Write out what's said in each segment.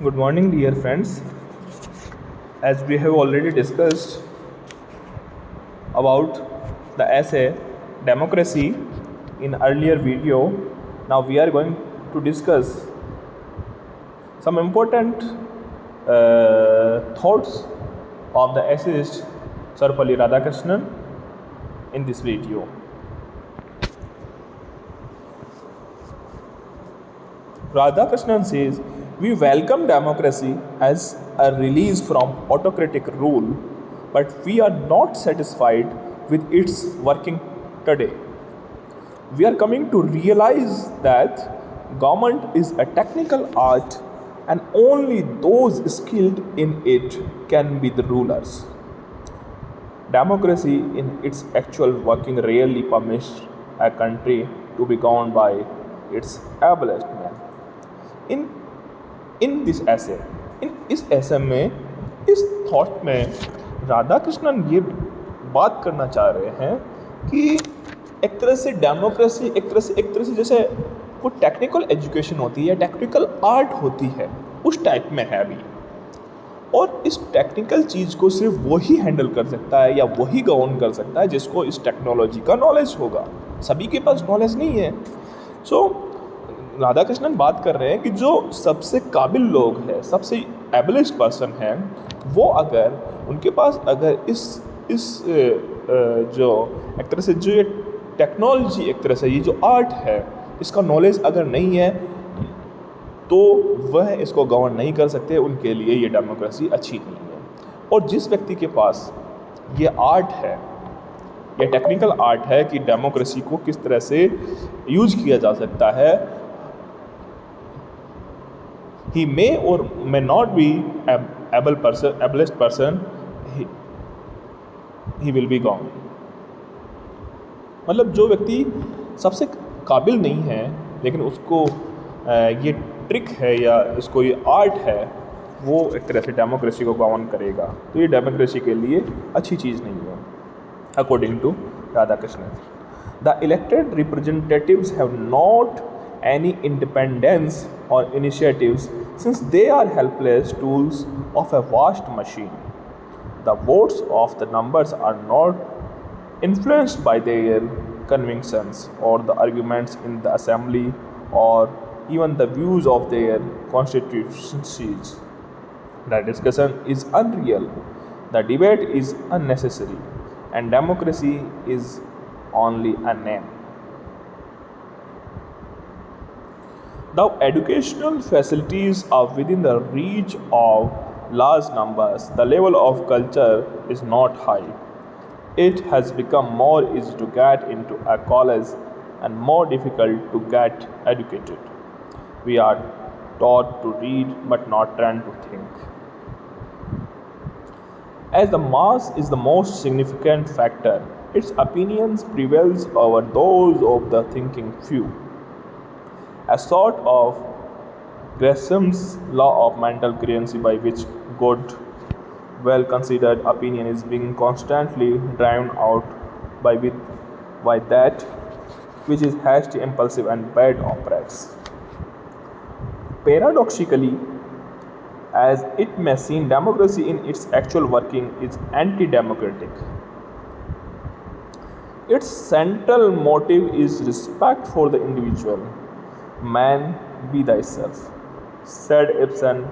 Good morning, dear friends. As we have already discussed about the essay Democracy in earlier video, now we are going to discuss some important thoughts of the essayist Sarpalli Radhakrishnan in this video. Radhakrishnan says, we welcome democracy as a release from autocratic rule, but we are not satisfied with its working today. We are coming to realize that government is a technical art and only those skilled in it can be the rulers. Democracy in its actual working rarely permits a country to be governed by its ablest men. In in this ऐसे इन इस ऐसे में इस thought में राधा कृष्णन ये बात करना चाह रहे हैं कि एक तरह से डेमोक्रेसी एक तरह से जैसे वो टेक्निकल एजुकेशन होती है या टेक्निकल आर्ट होती है उस टाइप में है अभी। और इस टेक्निकल चीज़ को सिर्फ वही हैंडल कर सकता है या वही गवर्न कर सकता है जिसको इस टेक्नोलॉजी का नॉलेज होगा। सभी के पास नॉलेज नहीं है। राधा कृष्णन बात कर रहे हैं कि जो सबसे काबिल लोग हैं, सबसे एबलिस्ट पर्सन हैं, वो अगर उनके पास अगर इस जो एक तरह से जो ये टेक्नोलॉजी एक तरह से ये जो आर्ट है इसका नॉलेज अगर नहीं है तो वह इसको गवर्न नहीं कर सकते, उनके लिए ये डेमोक्रेसी अच्छी नहीं है। और जिस व्यक्ति के पास ये आर्ट है, ये टेक्निकल आर्ट है कि डेमोक्रेसी को किस तरह से यूज किया जा सकता है, he may or may not be ablest person, he will be gone। मतलब जो व्यक्ति सबसे काबिल नहीं है लेकिन उसको ये ट्रिक है या इसको ये आर्ट है, वो एक तरह से डेमोक्रेसी को गवर्न करेगा, तो ये डेमोक्रेसी के लिए अच्छी चीज़ नहीं है according to Radha Krishnan. The elected representatives have not any independence or initiatives since they are helpless tools of a vast machine. The votes of the numbers are not influenced by their convictions or the arguments in the assembly or even the views of their constituencies. The discussion is unreal, the debate is unnecessary, and democracy is only a name. The educational facilities are within the reach of large numbers. The level of culture is not high. It has become more easy to get into a college and more difficult to get educated. We are taught to read but not trained to think. As the mass is the most significant factor, its opinions prevails over those of the thinking few. A sort of Gresham's law of mental currency by which good, well-considered opinion is being constantly driven out by that which is hasty, impulsive and bad operates. Paradoxically, as it may seem, democracy in its actual working is anti-democratic. Its central motive is respect for the individual. Man, be thyself, said Ibsen,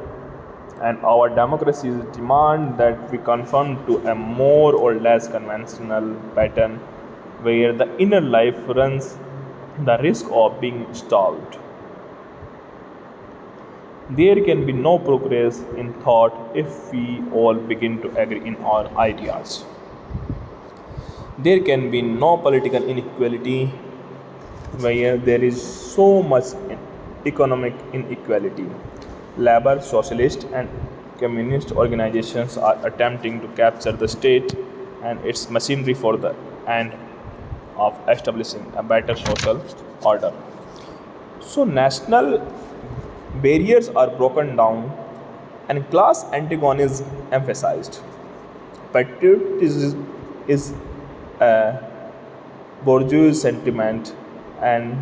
and our democracies demand that we conform to a more or less conventional pattern where the inner life runs the risk of being stalled. There can be no progress in thought if we all begin to agree in our ideas. There can be no political inequality where there is so much economic inequality. Labor, socialist and communist organizations are attempting to capture the state and its machinery for the end of establishing a better social order. So national barriers are broken down and class antagonism emphasized. Patriotism is a bourgeois sentiment and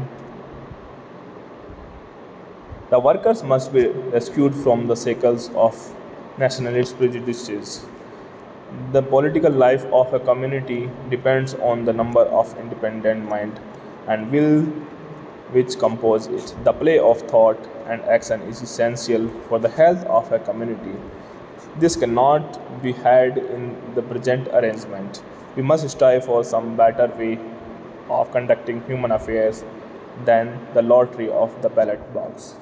The workers must be rescued from the shackles of nationalist prejudices. The political life of a community depends on the number of independent mind and will which compose it. The play of thought and action is essential for the health of a community. This cannot be had in the present arrangement. We must strive for some better way of conducting human affairs than the lottery of the ballot box.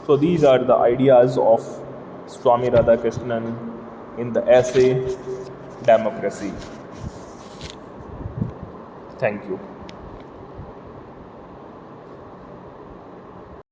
So these are the ideas of Swami Radhakrishnan in the essay Democracy. Thank you.